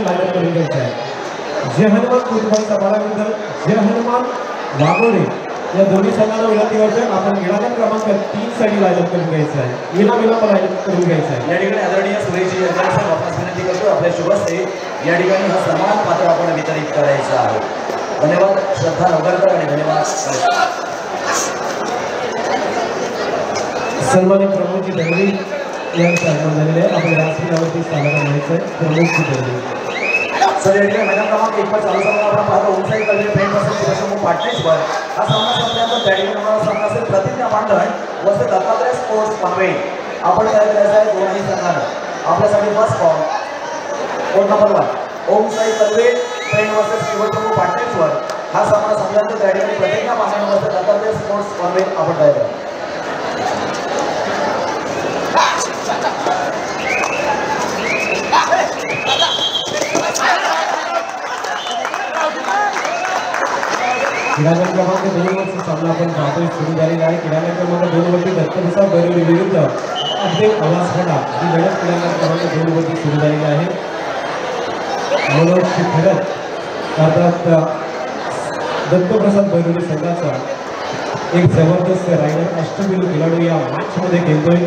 करून घ्यायचा आहे। जय हनुमान कुटुंबाच्या समाराविरुद्ध जय हनुमान वाघोरे या दोन्ही संघांना विनंती करतोय आपण विनालन क्रमांक 3 साठी लाईन करून घ्यायचा आहे। विनाविलंब लाईन करून घ्यायचा आहे। या ठिकाणी आदरणीय सुरेशजी यांच्याकडे वापस विनंती करतो आपल्या शुभ हस्ते या ठिकाणी हा सन्मान पात्र आपण वितरित करायचा आहे। धन्यवाद श्रद्धा नवगरकर आणि धन्यवाद सन्मानित प्रमोदजी दंगरी यांचे आगमन झालेले आहे। आपण व्यासपीठावरती स्थानाला न्यायचं आहे। प्रमोदजी दंगरी सर या ठिकाणी मैदान क्रमांक 1 वर चालू सामना आपण पाहतो ओमसाई कलवे फ्रेंड वर्सेस शिवशंभू पाटणेश्वर हा सामना संपल्यानंतर त्या ठिकाणी होणारा सामना असेल प्रतिज्ञा पांढरण वर्सेस दत्तात्रय स्पोर्ट्स पनवेल। आपण काय करायचं आहे दोन्ही संघांना आपल्यासाठी first ball code number 1 Omsai Kalwe friend versus Shivshambhu Pataneshwar हा सामना संपल्यानंतर त्या ठिकाणी प्रतिज्ञा पांढरण वर्सेस दत्तात्रय स्पोर्ट्स पनवेल आपण काय करायचं क्रीडांगण क्रमांक 2 वरचा सामना आपण पाहतोय सुरू झालेला आहे। क्रीडांगण क्रमांक 2 वरती दत्तप्रसाद बैरोली विरुद्ध अब्दुल आवासखडा ही लढत क्रीडांगण क्रमांक 2 वरती सुरू झालेली आहे। मनोज शिखरत अर्थात दत्तप्रसाद बैरोली संघाचा एक जबरदस्त रायडर अष्टपैलू खेळाडू या मॅच मध्ये खेळतोय।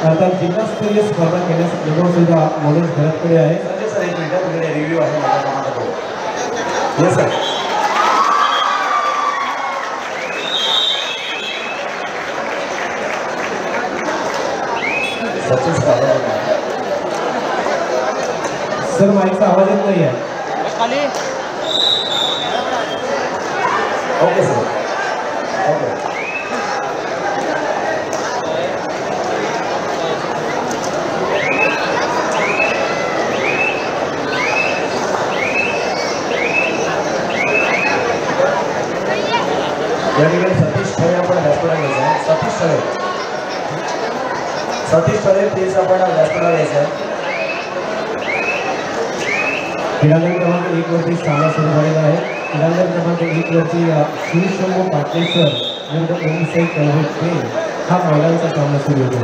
अर्थात जिल्हास्तरीय स्पर्धा खेळण्याचा अनुभव सुद्धा मनोज खरतकडे आहे। सर एक मिनिट तुमच्याकडे रिव्ह्यू आहे माझा क्रमांक 2 येस सर सर माईकचा आवाज येत नाही आहे। ओके सर ओके या ठिकाणी सतीश ठळे आपण व्यासपीठावर घ्यायचं आहे। सतीश ठळे प्लीज आपण व्यासपीठावर घ्यायचं आहे। क्रीडांगण क्रमांक 1 वरती सामना सुरू झालेला आहे। क्रीडांगण क्रमांक 1 वरती शिवशंभू पाटणेश्वर विरुद्ध ओमसाई कलवे हा मैदानाचा सामना सुरू होतो।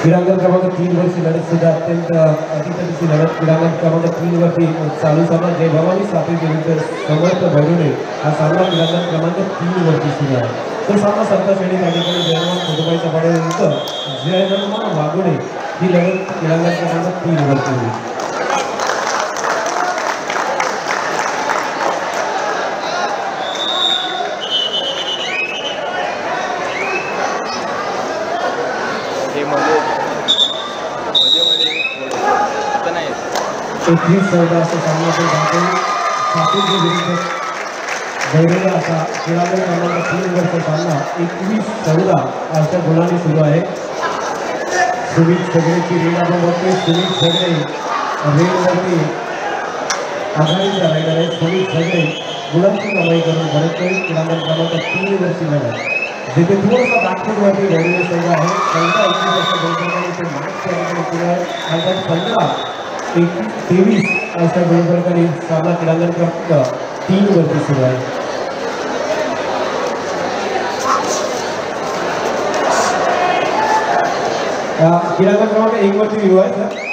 क्रीडांगण क्रमांक 3 वरची लढत सुद्धा अत्यंत अतितटीची लढत क्रीडांगण क्रमांक 3 वरती चालू सामना जय भवानी सापे विरुद्ध समर्थ भैरोले हा सामना क्रीडांगण क्रमांक 3 वरती सुरू आहे। तो सामना संत श्रेणी त्या ठिकाणी जय हनुमान कुटुंबाच्या पाड्यानंतर जय हनुमान वाघोडे ही लढत क्रीडांगण क्रमांक 3 वरती होईल। एकवीस 14 असा सामना आपण पाहतो। सापेजी विरुद्ध भैरोला असा क्रीडांगण क्रमांक 3 वरचा सामना 21-14 अशा गुणांनी सुरू आहे। सुमित सगळेची रीना बघतोय। सुमित सगळे रेलवरती आघाडीचा रायडर आहे। सुमित सगळे गुणांची कमाई करून भरतोय। क्रीडांगण क्रमांक 3 वरची लढत जिथे थोडासा बॅकफूटवरती भैरोली संघ आहे। संघ 21 अशा गोलफलकाने ते मॅच खेळायला सुरू आहे। नंतर 15-23 अशा गोलफलकाने सामना क्रीडांगण क्रमांक 3 वरती सुरू आहे। क्रीडांगण क्रमांक 1 वरती व्ह्यू आहे सर।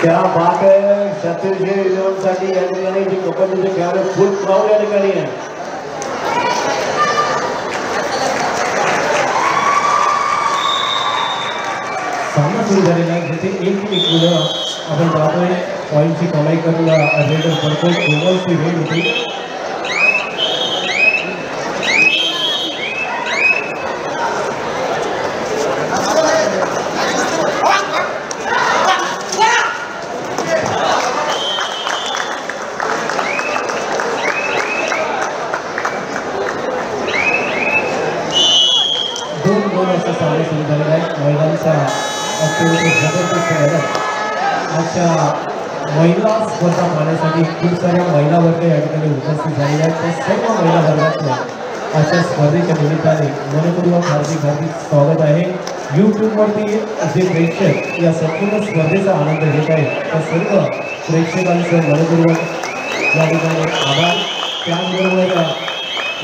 क्या बात है छत्तीसगढ़ इलेवन साठी या ठिकाणी जी कबड्डीचे खेळाडू फुल क्राऊड या ठिकाणी आहे। सामना सुरू झालेला आहे जिथे एक मुलं आपण पाहतोय पॉईंटची कमाई करून रेडर करतोय। कोमलची रेड होती। दोन असा सामना सुरू झालेला आहे। मैदानाचा अत्यंत जबरदस्त आजच्या महिला स्पर्धा पाहण्यासाठी खूप साऱ्या महिला वर्ग या ठिकाणी उपस्थित झालेल्या आहेत. त्या सर्व महिला वर्गातल्या आजच्या स्पर्धेच्या निमित्ताने मनपूर्वक हार्दिक स्वागत आहे. यूट्यूबवरती जे प्रेक्षक या संपूर्ण स्पर्धेचा आनंद घेत आहेत त्या सर्व प्रेक्षकांचं मनपूर्वक या ठिकाणी आभार. त्याचबरोबर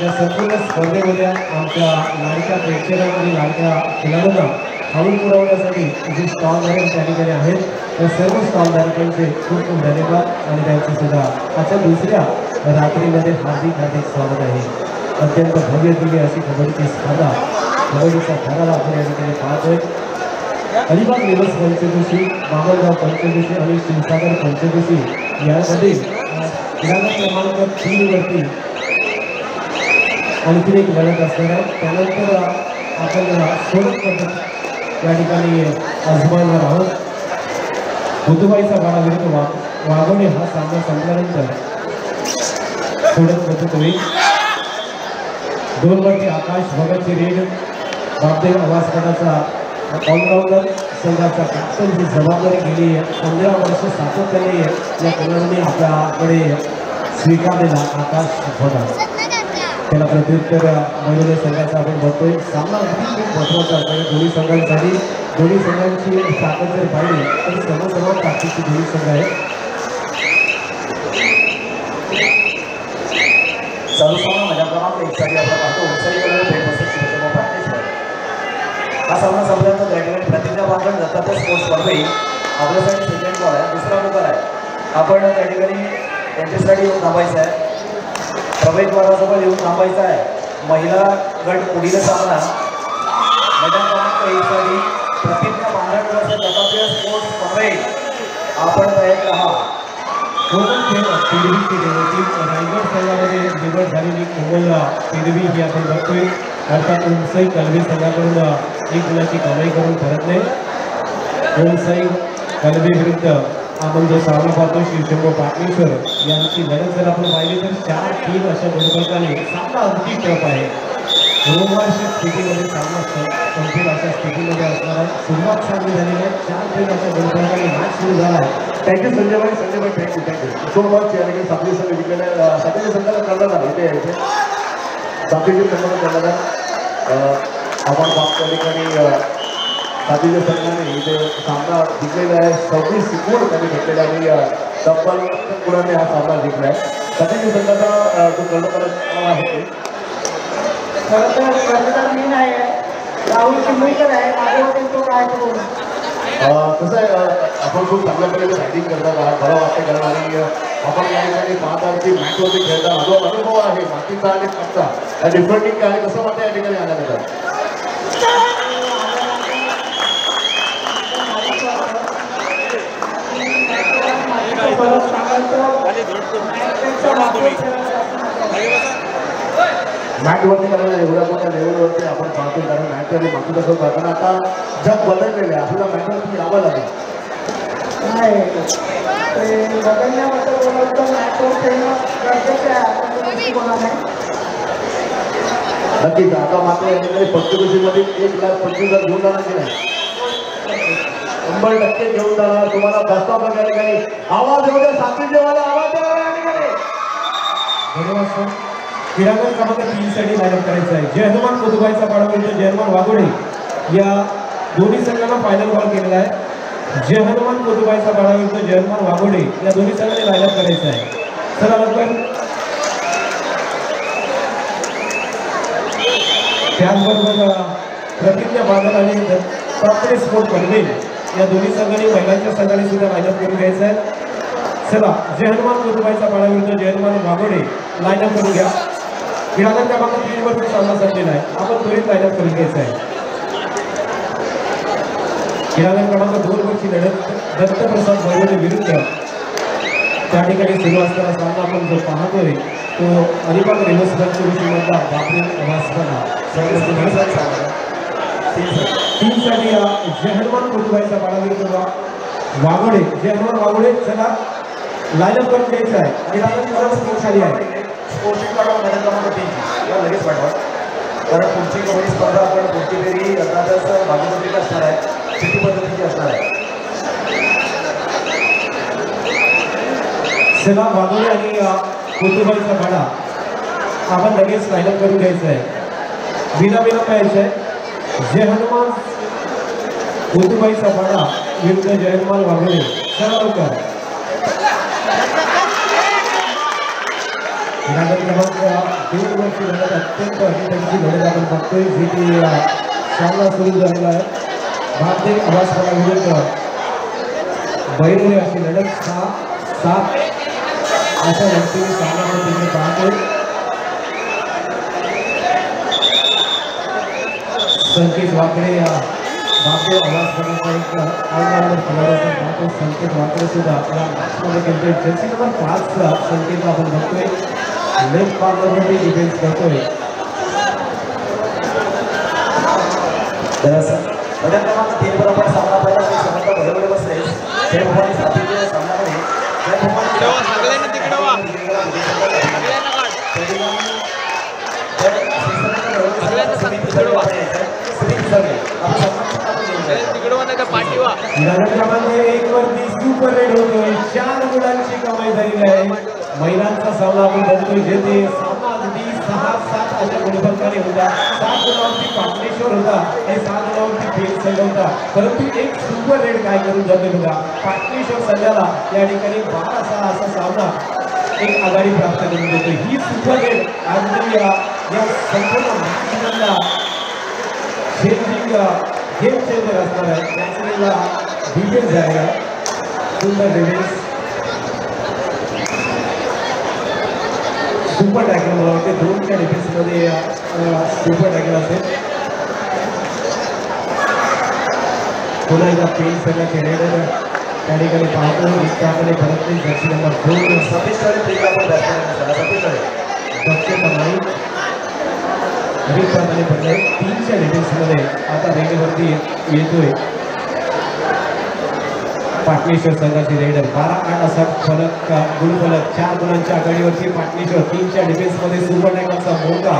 या संपूर्ण स्पर्धेमध्ये आमच्या लाडक्या प्रेक्षकांना आणि लाडक्या खेळाडूंना खाऊन पुरवण्यासाठी जे स्टॉलधारक त्या ठिकाणी आहेत त्या सर्व स्टॉलधारकांचे खूप खूप धन्यवाद आणि त्यांचे सुद्धा आजच्या दुसऱ्या रात्रीमध्ये हार्दिक स्वागत आहे. अत्यंत भव्य दिव्य अशी कबड्डीची स्पर्धा कबड्डीचा थराला आपण या ठिकाणी पाहतोय. अलिबाग दिवस पंचदिवशी, बामणगाव पंचदिवशी आणि शिवसागर पंचदिवशी यामध्ये क्रमांक 3 वरती आणखी एक लढत असणार आहे. त्यानंतर आपण सोडत पद्धत या ठिकाणी आजमावणार आहोत. बुधवाईचा बाळा विरुद्ध वाघोडे हा सामना संपल्यानंतर सोडत पद्धत होईल. 2 वरती आकाश भगतची रेड बापदेव आवाजपटाचा ऑलराऊंडर संघाचा कॅप्टन ही जबाबदारी गेली 15 वर्ष सातत्याने या खेळाडूंनी आपल्याकडे स्वीकारलेला आकाश भगत. त्याला प्रत्युत्तर बनवणे संघाचा आपण बघतोय. सामना खूप महत्त्वाचा आहे दोन्ही संघांसाठी. दोन्ही संघांची ताकद जर पाहिली तर सर्व ताकदीची दोन्ही संघ आहे. चालू सामना माझ्या क्रमांक 1 साठी आपण पाहतो उंचाईकडे फेमस शिवसेना पार्टनरशिप. हा सामना संपल्यानंतर त्या ठिकाणी प्रतिज्ञा बांधण दत्तात्रय स्पोर्ट्स स्पर्धे आपल्यासाठी सेकंड बॉल आहे, दुसरा नंबर आहे. आपण त्या ठिकाणी त्यांच्यासाठी येऊन थांबायचं आहे. प्रवेशद्वाराजवळ येऊन थांबायचं आहे. महिला गट पुढील सामना मैदान क्रमांक 1 साठी प्रतिज्ञा बांधण दत्तात्रय स्पोर्ट्स स्पर्धे आपण तयार राहा. कोकण खेळ पिढवीची देवती रायगड संघामध्ये निवड झालेली कोमल पिढवी ही आपण बघतोय. अर्थात उंचाई कलबी संघाकडून 1 गुणाची कमाई करून परतले. उंचाई कलबी विरुद्ध आपण जो सामना पाहतो शिवशंभू पाटणेश्वर यांची लढत जर आपण पाहिली तर 4-3 अशा गुणफलकाने सामना अगदी टफ आहे. रोमहर्षक स्थितीमध्ये सामना संपेल अशा स्थितीमध्ये असणार आहे. सुरुवात चांगली झालेली आहे. 4-3 अशा गुणफलकाने मॅच सुरू झाला आहे. Thank you Sanjaybhai. Thank you so much. या ठिकाणी सातवी संघ जिंकलेल्या सातवीच्या संघाला करण्यात आलं इथे यायचे सातवीच्या संघाला करण्यात आपण बाप त्या ठिकाणी सातवीच्या संघाने इथे सामना जिंकलेला आहे. 26 गुण त्यांनी घेतलेला आणि तब्बल गुणाने हा सामना जिंकला आहे. सातवीच्या संघाचा जो कर्णधार आहे खरं तर कर्णधार मी नाही आहे, राहुल चिंबळीकर आहे. माझ्यावर तो काय करू कसं आहे आपण खूप चांगल्या प्रकारे रायडिंग करतात आहात मला वाटतं. कारण आणि आपण या ठिकाणी पाहतात की मॅचवरती खेळता अनुभव आहे मातीचा आणि पाटचा डिफरंटिंग काय कसं वाटतं या ठिकाणी आल्यानंतर. मॅटवरती करायला एवढ्या मोठ्या लेवलवरती आपण पाहतो कारण मॅच आणि माती कसं करताना आता जग बदललेलं आहे. आपल्याला मॅचवरती यावं लागेल. नाही ते बदलण्याबद्दल बोलत मॅचवर खेळणं गरजेचं आहे. आपण बोला नाही नक्कीच. आता मात्र या ठिकाणी पंचकृषीमध्ये 1,25,000 घेऊन जाणार की नाही 100% घेऊन जाणार. तुम्हाला बसता बघा या ठिकाणी आवाज येऊ द्या. सातवी जेवायला आवाज द्या या ठिकाणी. धन्यवाद सर. क्रीडांगण क्रमांक 3 साठी लाईन करायचं आहे. जय हनुमान कोदुबाईचा पाडा विरुद्ध जय हनुमान वाघोडे या दोन्ही संघांना फायनल कॉल केलेला आहे. जय हनुमान कोदुबाईचा पाडा विरुद्ध जय हनुमान वाघोडे या दोन्ही संघांनी लाईन करायचं आहे. चला लवकर. त्याचबरोबर प्रतिज्ञा बादल आणि दत्तात्रय स्पोर्ट पनवेल या दोन्ही संघांनी महिलांच्या संघाने सुद्धा लाईनअप करून घ्यायचं आहे. चला जय हनुमान कोदुबाईचा पाडा विरुद्ध जय हनुमान वाघोडे लाईनअप करून घ्या. क्रीडांगण क्रमांक 3 वरती सामना संपलेला आहे. आपण त्वरित लाईनअप करून घ्यायचं आहे. क्रीडांगण क्रमांक 2 वरची लढत दत्तप्रसाद भैरवणे विरुद्ध त्या ठिकाणी सुरू असणारा सामना आपण जो पाहतोय तो अलिबाग रेल्वे मधला बापदेव आवाजपटा 3 साठी जय हनुमान कोदुबाईचा पाडा विरुद्ध वाघोडे जय हनुमान वाघोडे. चला लाईनअप करून घ्यायचं आहे. क्रीडांगण क्रमांक 3 खाली आहे. स्पोर्टिंग पाठवा मैदान क्रमांक 3 या लगेच पाठवा. कारण पुढची कबड्डी स्पर्धा आपण पुढची फेरी अर्थातच भागीदारी असणार आहे. चिठी पद्धतीची असणार आहे. चला वाघोळे आणि कुतुबाईचा भाडा आपण लगेच लाईनअप करून घ्यायचं आहे. विनाविलंब यायचं आहे. जय हनुमान कुतुबाईचा भाडा विरुद्ध जय हनुमान वाघोळे. चला लवकर. क्रमांक 2 वरची लढत अत्यंत अटीतटीची लढत आपण बघतोय जी ती सामना सुरू झालेला आहे. भारतीय आवाजवाला विरुद्ध बैरोले अशी लढत 6-7 अशा व्यक्तीने सामना तिथे पाहतोय. संकेत वाकडे भारतीय आवाजवाल्याचा एक ऑलराऊंडर खेळाडू पाहतो. संकेत वाकडे सुद्धा या मॅचमध्ये खेळतोय. जर्सी नंबर 5 संकेत आपण बघतोय लेफ्ट कॉर्नरमध्ये डिफेन्स करतोय. क्रमांक 3 बरोबर सामना पहिला समोर भरवले बसले जय भवानी साथीचे सामनाकडे जय भवानी सगळ्यांना तिकडे वा सगळ्यांना काढ क्रमांक 1 वरती सुपर रेड होतोय. 4 गुणांची कमाई झालेली आहे. महिलांचा सामना आपण बघतोय जेथे सामना अगदी 6-7 अशा गुणफलकाने होता. 7 गुणांवरती पाटणेश्वर होता आणि 7 गुणांवरती पेन संघ होता. परंतु एक सुपर रेड काय करून जातोय बघा. पाटणेश्वर संघाला या ठिकाणी 12-6 असा सामना एक आघाडी प्राप्त करून देतोय. ही सुपर रेड अगदी या संपूर्ण मॅचला चेंजिंग गेम चेंजर असणार आहे. मॅचला डिफेन्स जायला सुंदर डिफेन्स सुपर टॅकल मला वाटते 2च्या डिफेन्समध्ये सुपर टॅकल असेल. पुन्हा एकदा पेन संघाचे रेडर त्या ठिकाणी पाहतो. त्याकडे भरत नाही. जर्सी नंबर 2 दक्षता नाही रिपाने पडले. 3च्या डिफेन्समध्ये आता रेल्वेवरती येतोय पाटणेश्वर संघाची रेडर. 12-8 असा फलक गुणफलक 4 गुणांच्या आघाडीवरती पाटणेश्वर. 3च्या डिफेन्समध्ये सुपर टॅकलचा मोका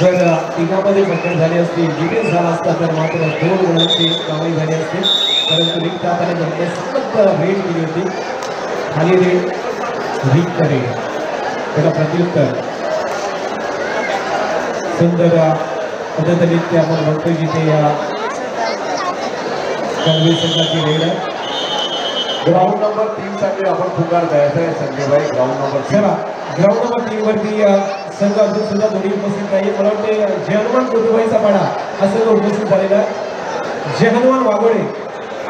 जर तिघामध्ये पकड झाली असती डिफेन्स झाला असता तर मात्र 2 गुणांची कमाई झाली असती. परंतु रिक्त हाताने बघते सतत रेड केली होती. खाली रेड रिक्त रेड त्याला प्रत्युत्तर सुंदर पद्धतीने आपण बघतोय जिथे कलवी संघाची रेड आहे. ग्राउंड नंबर 3 साठी आपण पुकार द्यायचा आहे संजय भाई. ग्राउंड नंबर 3 ग्राउंड नंबर 3 वरती संघ अजून सुद्धा दोन्ही उपस्थित नाही. मला वाटते जय हनुमान कुतुबाईचा पाडा हा संघ उपस्थित झालेला आहे. जय हनुमान वाघोळे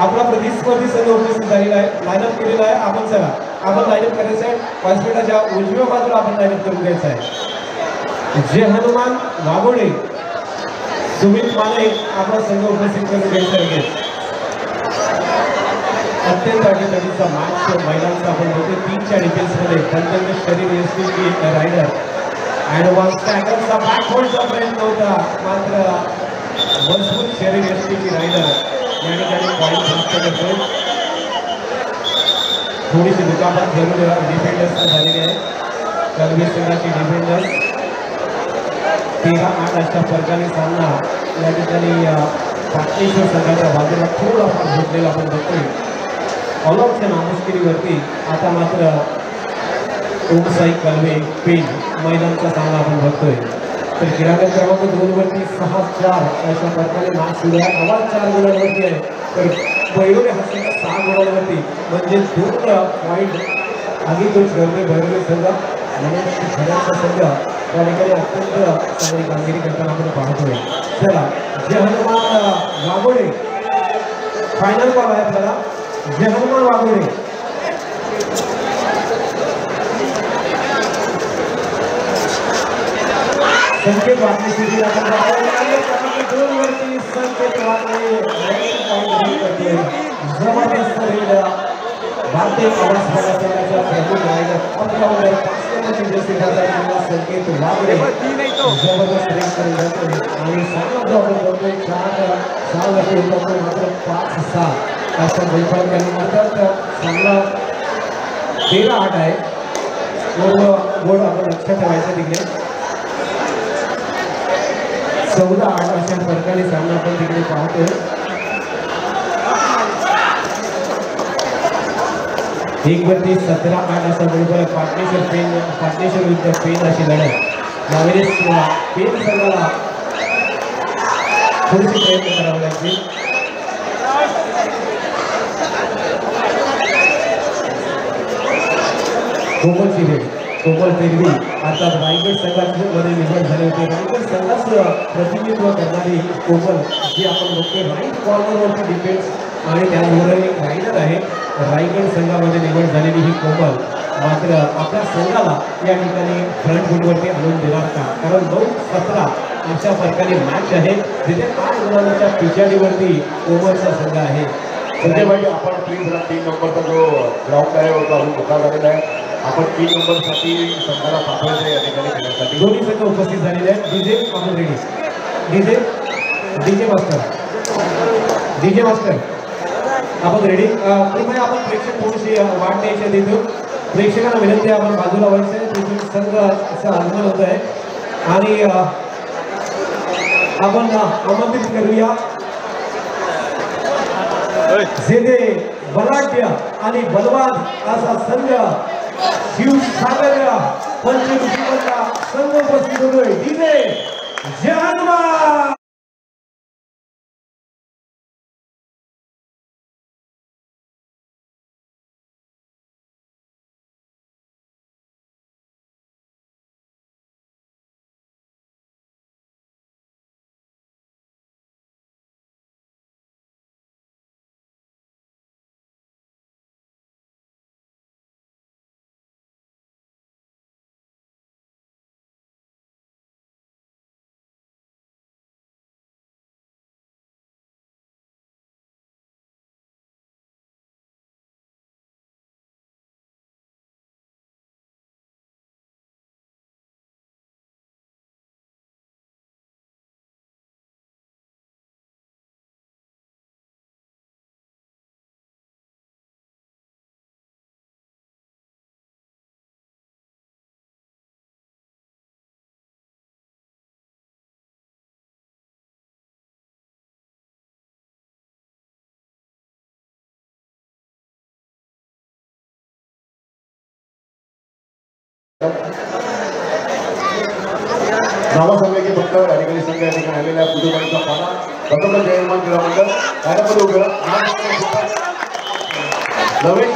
आपला प्रतिस्पर्धी संघ उपस्थित झालेला आहे. लाईनअप केलेला आहे. आपण चला आपण लाईनअप करायचं आहे. व्यासपीठाच्या उजव्या बाजूला आपण लाईनअप करून घ्यायचं आहे. जय हनुमान वाघोळे सुमित माने आपला संघ उपस्थित करून घ्यायचा आहे. अत्यंत अटीतटीचा मॅच महिलांचा आपण बघतो. 3च्या डिफेन्समध्ये कंटेंट शरीर यशस्वी रायडर ॲडव्हान्स टॅकलचा बॅकवर्डचा प्रयत्न होता मात्र मजबूत शरीर यशस्वीची रायडर या ठिकाणी पॉईंट प्राप्त करतोय. थोडीशी दुखापत जरूर डिफेंडर्स झालेली आहे. कलवी संघाची डिफेंडर्स 13-8 अशा फरकाने सामना या ठिकाणी पाटणेश्वर संघाच्या बाजूला थोडाफार झोपलेला आपण बघतोय. ऑलआउटच्या नामुष्किरीवरती आता मात्र ओमसाई कलवे पेन महिलांचा सामना आपण बघतोय. तर क्रीडांगण क्रमांक 2 वरती 6-4 अशा प्रकारे मॅच सुरू आहे. आवाज 4 गुणांवरती आहे तर बैरोले हा संघ 6 गुणांवरती म्हणजे 2 पॉईंट आगीतून ठरले बैरोले संघ. म्हणून खेळाचा संघ त्या ठिकाणी अत्यंत चांगली कामगिरी करताना आपण पाहतोय. चला जय हनुमान वाघोळे फायनल कॉल आहे आपल्याला. जय हनुमान वाघोळे संकेत वाघोळे आपण 2 वरती संकेत वाघोळे जबरदस्त रेड भारतीय आवाज संघाचा प्रमुख रायडर ऑलराऊंडर संकेत वाघोळे जबरदस्त रेड करून जातोय आणि सामना जो आपण बघतोय 4 वर्षे होतो मात्र 5-6 अशा बैठक केल्यानंतर सामना 13-8 आहे. गोड आपण लक्षात ठेवायचं तिकडे 14-8 अशा फरकाने सामना आपण तिकडे पाहतोय. 1-17-8 असा बरोबर पार्टनेश्वर विरुद्ध पेन अशी लढत यावेळेस पेन संघाला थोडीशी प्रयत्न करावे लागतील. कोमल पेरवी अर्थात रायगड संघामध्ये निवड झाले होते. रायगड संघाचं प्रतिनिधित्व करणारी कोमल जी आपण बघतोय राईट कॉर्नरवरती डिफेन्स आणि त्याचबरोबर एक रायडर आहे. रायगड संघामध्ये निवड झालेली ही कोमल मात्र आपल्या संघाला या ठिकाणी फ्रंट फुटवरती आणून देणार का? कारण 9-17 अशा प्रकारे मॅच आहे जिथे 8 गुणांच्या पिछाडीवरती कोमलचा संघ आहे. संजय भाई आपण प्लीज 3 नंबरचा जो ग्राउंड आहे होता अजून मोठा झालेला आहे. आपण 3 नंबरसाठी संघाला पाठवायचं या ठिकाणी खेळण्यासाठी दोन्ही संघ उपस्थित झालेले आहेत. डीजे आपण रेडी. डीजे मास्टर आपण रेडी. कृपया आपण प्रेक्षक थोडीशी वाट द्यायची देतो. प्रेक्षकांना विनंती आहे आपण बाजूला व्हायचं आहे. संघ असं आगमन होत आहे आणि आपण आमंत्रित करूया जेथे बलाढ्य आणि बलवान असा संघ शिवसागर पंचकृषीमधला संघ उपस्थित होतोय. डीजे जहानुमा. नावासंघाची फक्त या ठिकाणी संघ या ठिकाणी आलेल्या कुटुंबांचा पाना बरोबर जयमान क्रीडा मंडळ कार्यपद उभं नवीन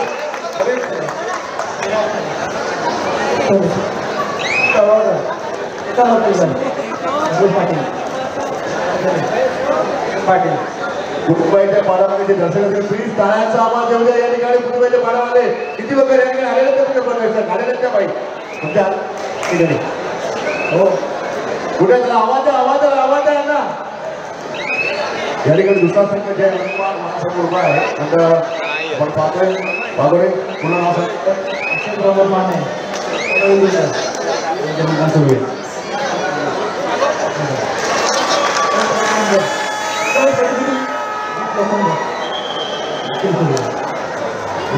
कुटुंबाच्या पाडामध्ये जे दर्शक असेल प्लीज टाळ्यांचा आवाज येऊ द्या. या ठिकाणी कुटुंबाच्या पाडामध्ये किती लोक या ठिकाणी आलेले ते कुठे बनवायचं आलेले त्या बाई तुमच्या ठिकाणी हो कुठे आवाज आहे ना. या ठिकाणी दुसरा संघ जे महासंघ उभा आहे नंतर आपण पाहतोय बाबरे पुन्हा नाव सांगितलं माने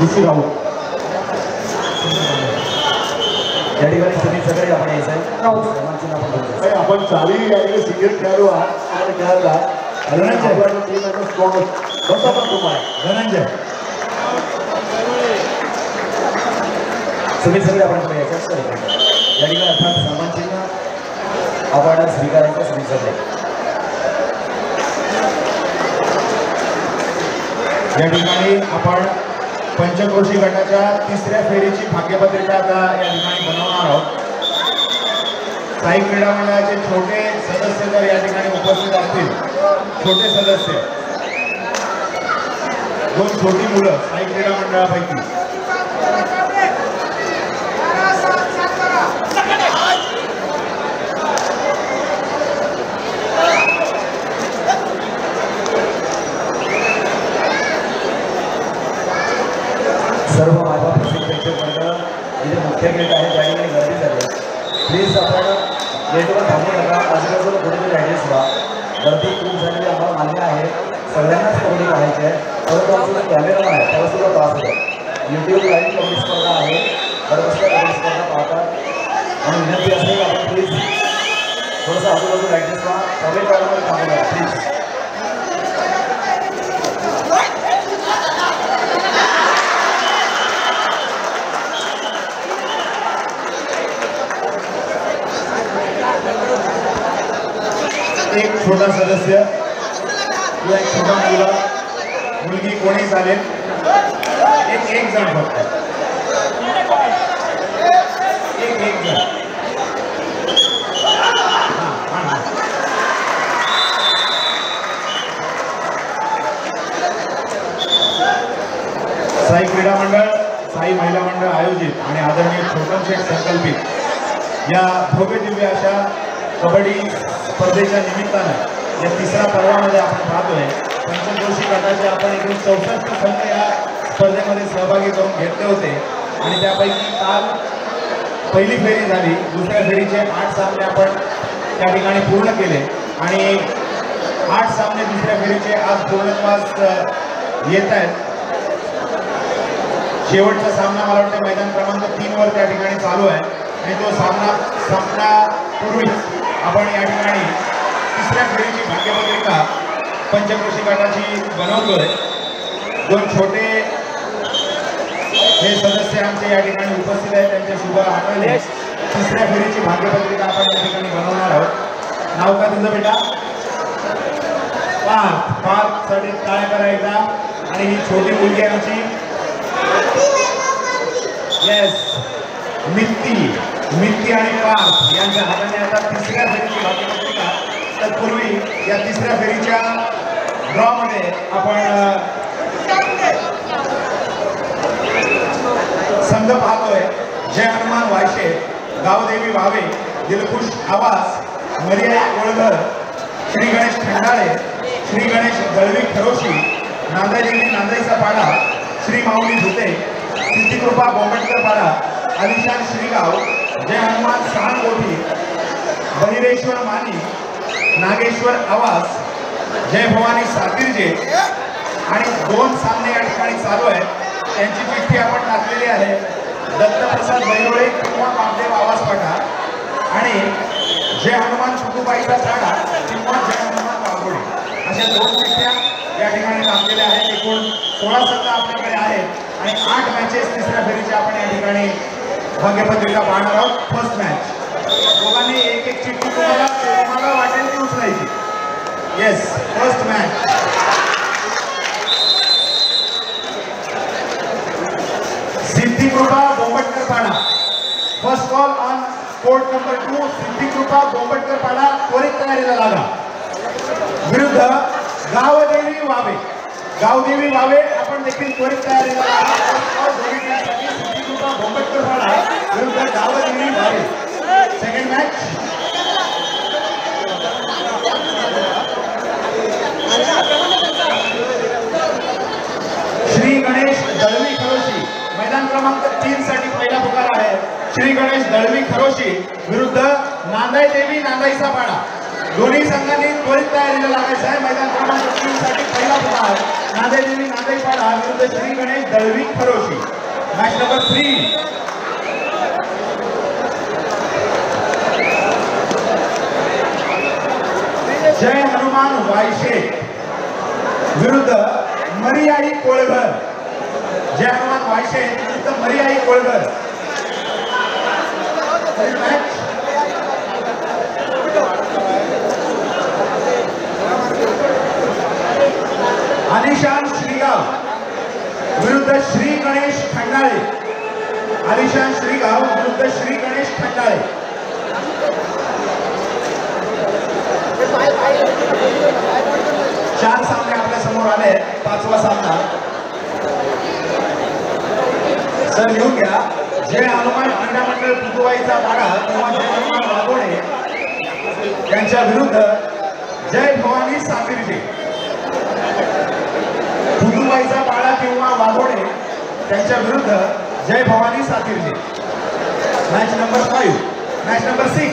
ऋषी राऊत या ठिकाणी तुम्ही सगळे आपण यायचं आहे. आपण चारही या ठिकाणी सिनियर खेळाडू आहात खेळायला धनंजय तुम्ही सगळे आपण यायचं या ठिकाणी अर्थात सन्मान चिन्ह आपण स्वीकारायचं स्वीकारले. या ठिकाणी आपण पंचक्रोशी गटाच्या 3ऱ्या फेरीची भाग्यपत्रिका आता या ठिकाणी बनवणार आहोत. साई क्रीडा मंडळाचे छोटे सदस्य जर या ठिकाणी उपस्थित असतील, छोटे सदस्य 2 छोटी मुलं साई क्रीडा मंडळापैकी सर्व माझा प्रसिद्ध प्रेक्षक मंडळ जिथे मुख्य गेट आहे त्या ठिकाणी गर्दी झाली. प्लीज आपण गेटवर थांबू नका. आजूबाजूला कुठेतरी ॲड्रेस व्हा. गर्दी खूप झालेली आम्हाला मान्य आहे. सगळ्यांनाच कबड्डी पाहायची आहे. परंतु आमचा कॅमेरा आहे त्याला सुद्धा त्रास होतो. यूट्यूब लाईव्ह कबड्डी स्पर्धा आहे. बरोबर कबड्डी स्पर्धा पाहतात आणि विनंती असेल की आपण प्लीज थोडंसं आजूबाजूला ॲड्रेस व्हा. सगळे काळामध्ये थांबू नका प्लीज. छोटा सदस्य किंवा एक छोटा मुलगा मुलगी कोणी चालेल, एक जण फक्त, एक जण. साई क्रीडा मंडळ, साई महिला मंडळ आयोजित आणि आदरणीय छोटन शेठ संकल्पित या भव्य दिव्य अशा कबड्डी स्पर्धेच्या निमित्तानं या तिसऱ्या पर्वामध्ये आपण पाहतोय. पंचक्रोशी गटाचे आपण एकूण 64 संघ या स्पर्धेमध्ये सहभागी करून घेतले होते आणि त्यापैकी काल पहिली फेरी झाली. दुसऱ्या फेरीचे 8 सामने आपण त्या ठिकाणी पूर्ण केले आणि 8 सामने दुसऱ्या फेरीचे आज पूर्णत्वास येत आहेत. शेवटचा सामना मला वाटतं मैदान क्रमांक 3 वर त्या ठिकाणी चालू आहे आणि तो सामना संपण्यापूर्वी आपण या ठिकाणी तिसऱ्या फेरीची भाग्यपत्रिका पंचक्रोशी गटाची बनवतोय. 2 छोटे हे सदस्य आमचे या ठिकाणी उपस्थित आहेत, त्यांच्या शुभ हाताने तिसऱ्या फेरीची भाग्यपत्रिका आपण या ठिकाणी बनवणार आहोत. नाव का तुझं बेटा? पार्थ साठी टाळ्या करा एकदा. आणि ही छोटी मुलगी आहे आमची, येस, मित्ती आणि पार्थ यांच्या हाताने आता तिसऱ्या फेरीची भाग्यपत्रिका. तत्पूर्वी या तिसऱ्या फेरीच्या ड्रॉ मध्ये आपण संघ पाहतोय. जय हनुमान वायशे, गावदेवी वावे, दिलखुश आवाज, मरिया कोळघर, श्री गणेश खंडाळे, श्री गणेश दळवी खरोशी, नांदादेवी नांदाईचा पाडा, श्री माऊली धुते, सिद्धिकृपा बोंबटकर पाडा, आलिशान श्रीगाव, जय हनुमान सहानकोठी, बहिरेश्वर मानी, नागेश्वर आवास, जय भवानी सातिर्जे. आणि 2 सामने या ठिकाणी चालू आहेत. त्यांची चिठ्ठी आपण टाकलेली आहे. दत्तप्रसाद बैरोळे किंवा बामदेव आवाज पाठा आणि जय हनुमान सुकुबाईचा साडा किंवा जय हनुमान वाघोडे अशा 2 चिठ्ठ्या या ठिकाणी टाकलेल्या आहेत. एकूण 16 संघ आपल्याकडे आहेत आणि 8 मॅचेस तिसऱ्या फेरीच्या आपण या ठिकाणी भाग्यपत्रिका पाहणार आहोत. फर्स्ट मॅच दोघांनी एक चिठ्ठी तुम्हाला वाटेल ती उचलायची. Yes, first match. Siddhikripa Bombatkar Pada, first call on court number 2. Siddhikripa Bombatkar Pada, त्वरित तयारीला लागा. विरुद्ध गावदेवी वावे आपण देखील त्वरित तयारीला लागा. सिद्धिकृपा बोंबटकर पाडा विरुद्ध गावदेवी वावे. Second match. श्री गणेश दळवी खरोशी, मैदान क्रमांक 3 साठी पहिला पुकार आहे. श्री गणेश दळवी खरोशी विरुद्ध नांदाई देवी नांदाईचा पाडा. दोन्ही संघांनी त्वरित तयारीला लागायचं आहे. मैदान क्रमांक 3 साठी पहिला पुकार नांदाई देवी नांदाई पाडा विरुद्ध श्री गणेश दळवी खरोशी. Match number 3. जय हनुमान वायशे विरुद्ध मरियाई कोळघर. जय हनुमान वायशे विरुद्ध मरियाई कोळघर. आलिशान श्रीगाव विरुद्ध श्री गणेश खंडाळे. आलिशान श्रीगाव विरुद्ध श्री गणेश खंडाळे. 4 सामने आपल्या समोर आले. 5वा सामना सर लिहून घ्या. जय हनुमान क्रीडा मंडळ पुतुवाईचा पाडा किंवा जय हनुमान वाघोडे यांच्या विरुद्ध जय भवानी सातिर्जे. पुतुवाईचा पाडा किंवा वाघोडे त्यांच्या विरुद्ध Jai Bhavani Satirje. Match number 5. Match number 6.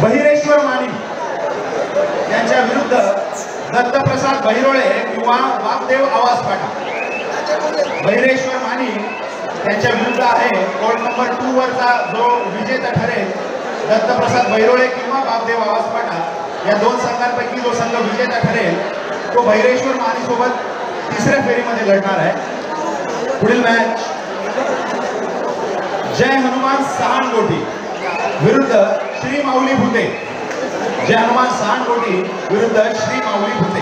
Bahireshwar Mani यांच्या विरुद्ध दत्तप्रसाद बैरोळे किंवा वामदेव आवाज पाठा. बहिरेश्वर मानी त्यांच्या विरुद्ध आहे. कोर्ट नंबर 2 वरचा जो विजेता ठरेल दत्तप्रसाद बैरोळे किंवा वामदेव आवाज पाठा या 2 संघांपैकी जो संघ विजेता ठरेल तो बहिरेश्वर मानी सोबत तिसऱ्या फेरीमध्ये लढणार आहे. पुढील मॅच जय हनुमान सहानकोठी विरुद्ध श्री माऊली भुते. जय हनुमान सांडकोटी विरुद्ध श्री माऊली भुते.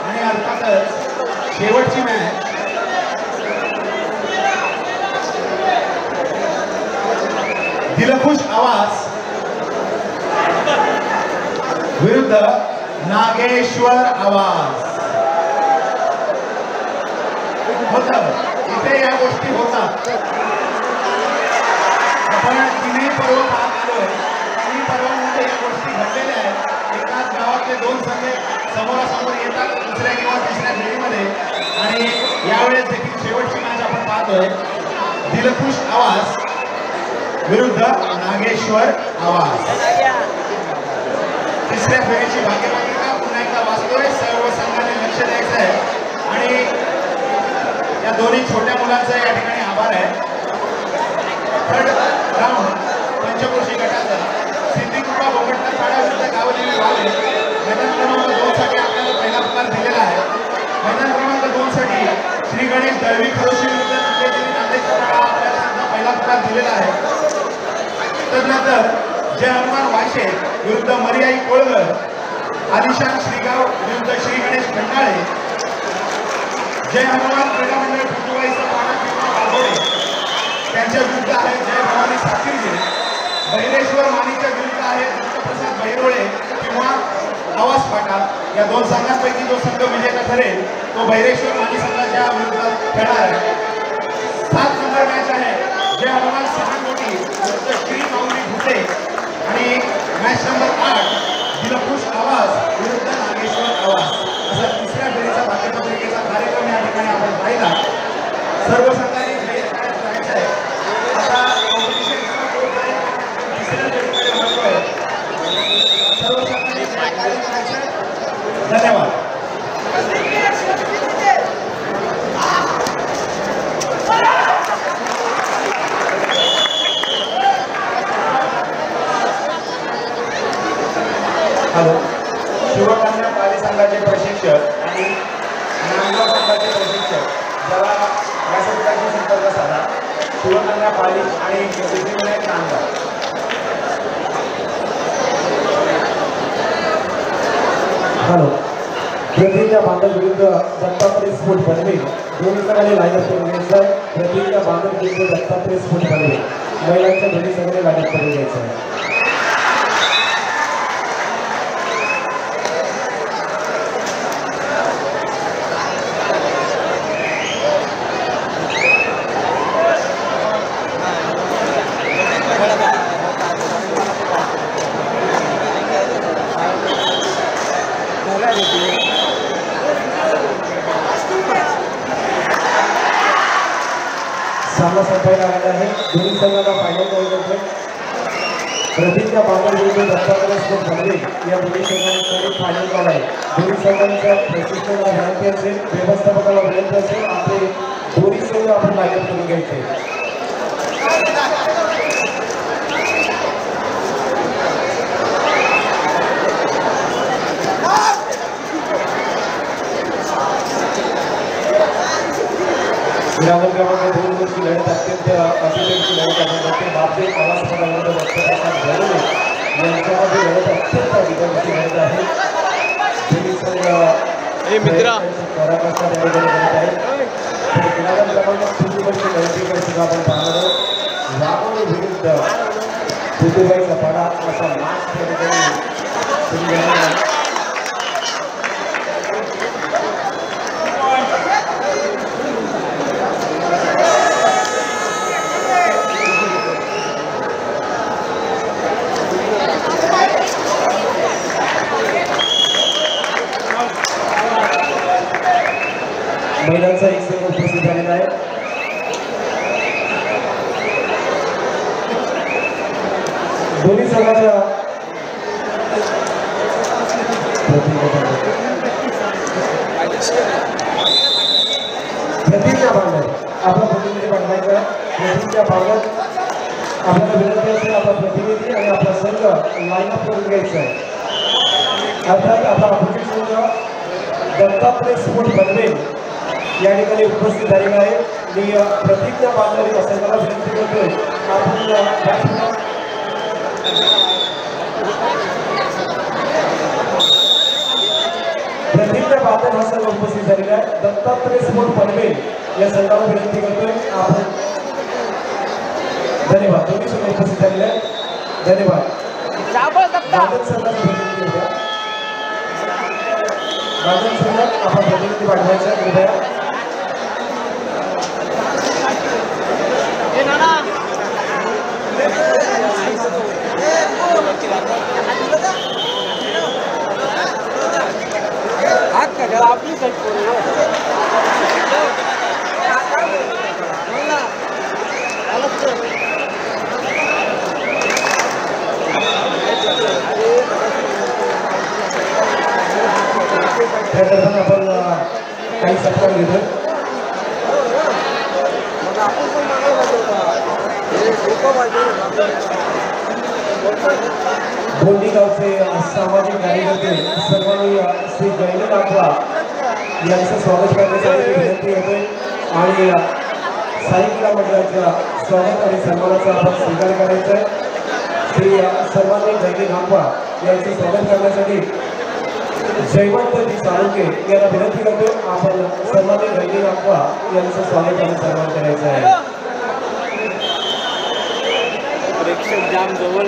आणि अर्थातच शेवटची मॅच दिलखुश आवाज विरुद्ध नागेश्वर आवाज. होतं इथे या गोष्टी होतात. आपण तिन्ही पर्व पाहत आलोय. तिन्ही पर्वांमध्ये या गोष्टी घडलेल्या आहेत. एकाच गावातले दोन संघ समोरासमोर येतात दुसऱ्या किंवा तिसऱ्या फेरीमध्ये. आणि यावेळेस देखील शेवटची मॅच आपण पाहतोय. दिलखुश आवाज विरुद्ध नागेश्वर आवाज. तिसऱ्या फेरीची भाग्यपत्रिका पुन्हा एकदा वाचतोय. सर्व संघाने लक्ष द्यायचं आहे. आणि या दोन्ही छोट्या मुलांचा या ठिकाणी आभार आहे. थर्ड राऊंड पंचक्रोशी गटाचा सिद्धिकृपा बोगटला पाडा विरुद्ध गावदेवी वाले. मैदान क्रमांक 2 साठी आपल्याला पहिला पुकार दिलेला आहे. मैदान क्रमांक 2 साठी श्री गणेश दळवी खरोशी विरुद्ध नांदेदेवी नांदेडचा पाडा आपल्याला सुद्धा पहिला पुकार दिलेला आहे. तदनंतर जय हनुमान वाशे विरुद्ध मरियाई कोळगर. आलिशान श्रीगाव विरुद्ध श्री गणेश खंडाळे. जय हनुमान क्रीडा मंडळ फुटुवाईचा पाडा किंवा वाघोडे त्यांच्या विरुद्ध आहे जय भवानी सातिर्जे. बहिरेश्वर मानीच्या विरुद्ध आहे दत्तप्रसाद बहिरोळे किंवा आवाज फाटा. या दोन संघांपैकी जो संघ विजेता ठरेल तो बहिरेश्वर मानी संघाच्या विरुद्ध खेळणार आहे. 7 नंबर मॅच आहे जय हनुमान सांडकोटी विरुद्ध श्री माऊली भुते. आणि मॅच नंबर 8 दिलखुश आवाज विरुद्ध नागेश्वर आवाज. असा तिसऱ्या फेरीचा भाग्यपत्रिकेचा कार्यक्रम या ठिकाणी आपण पाहिला. सर्व संघांनी जायचं आहे. आता कॉम्पिटिशन तिसऱ्या फेरीकडे वळतोय. सर्व संघांनी कार्य करायचं. धन्यवाद. हॅलो. शिवकन्या पाली संघाचे प्रशिक्षक आणि नांदगाव संघाचे प्रशिक्षक जरा व्यासपीठाशी संपर्क साधा. शिवकन्या पाली आणि सिद्धिविनायक नांदगाव. हॅलो. प्रतिज्ञा बांधव विरुद्ध दत्तात्रय स्फोट बनवे. दोन्ही संघाने लाईनअप करून घ्यायचं. प्रतिज्ञा बांधव विरुद्ध दत्तात्रय स्फोट बनवे. महिलांच्या दोन्ही संघाने लाईनअप करून घ्यायचं. सामना संपायला आलेला आहे. दोन्ही संघाला फायनल करायचे. प्रतिज्ञा बांधव विरुद्ध दत्तात्रय स्फोट बनवे या दोन्ही संघांसाठी फायनल कॉल आहे. दोन्ही संघांच्या प्रशिक्षकाला विनंती असेल, व्यवस्थापकाला विनंती असेल, आपले दोन्ही संघ आपण लाईनअप करून घ्यायचे. ग्रामीण क्रमांक 2 वरची लढत अत्यंत अतिरेकची लढत आहे. बापे आवाज पदाविरुद्ध दत्तप्रसाद बहिरोळे यांच्यामध्ये लढत अत्यंत अतिरेकची लढत आहे. दोन्ही संघ पराकाष्ठा लढत आहेत. ग्रामीण क्रमांक 3 वरची लढतीकडे सुद्धा आपण पाहणार आहोत. वाघोळे विरुद्ध फुटुबाईचा पाडा असा मॅच त्या ठिकाणी महिलांचा एक संघ उपस्थित झालेला आहे. दोन्ही संघाच्या प्रतिज्ञा बांधव आपला प्रतिनिधी पाठवायचा. प्रतिज्ञा बांधव आपल्याला विनंती असेल आपला प्रतिनिधी आणि आपला संघ लाईनअप करून घ्यायचा आहे. अर्थात आपला अपोजिट संघ दत्तात्रय स्फोट बनवे या ठिकाणी उपस्थित झालेला आहे. मी प्रतिज्ञा बांधव संघाला विनंती करतोय आपण प्रदीप बादल हा सर्व उपस्थित झालेला आहे. दत्तात्रय स्पोर्ट पनवेल या संघाला विनंती करतोय आपण. धन्यवाद. दोन्ही संघ उपस्थित झालेले आहेत. धन्यवाद. बादल संघाची विनंती होत्या. बादल संघात आपण प्रतिनिधी पाठवायचा कृपया. आपली साईड त्या दरम्यान आपण काही सत्कार घेतोय. बोंडी गावचे सामाजिक कार्यकर्ते सर्वांनी श्री जयंत नागवा यांचं स्वागत करण्यासाठी विनंती होते आणि साई क्रीडा मंडळाच्या स्वागत आणि सन्मानाचा आपण स्वीकार करायचा आहे. श्री सर्वांनी जयंत नागवा यांचे स्वागत करण्यासाठी जयवंतजी साळुंके यांना विनंती करतो. आपण सर्वांनी जयंत नागवा यांचं स्वागत आणि सन्मान करायचं आहे. प्रेक्षक जाम जवळ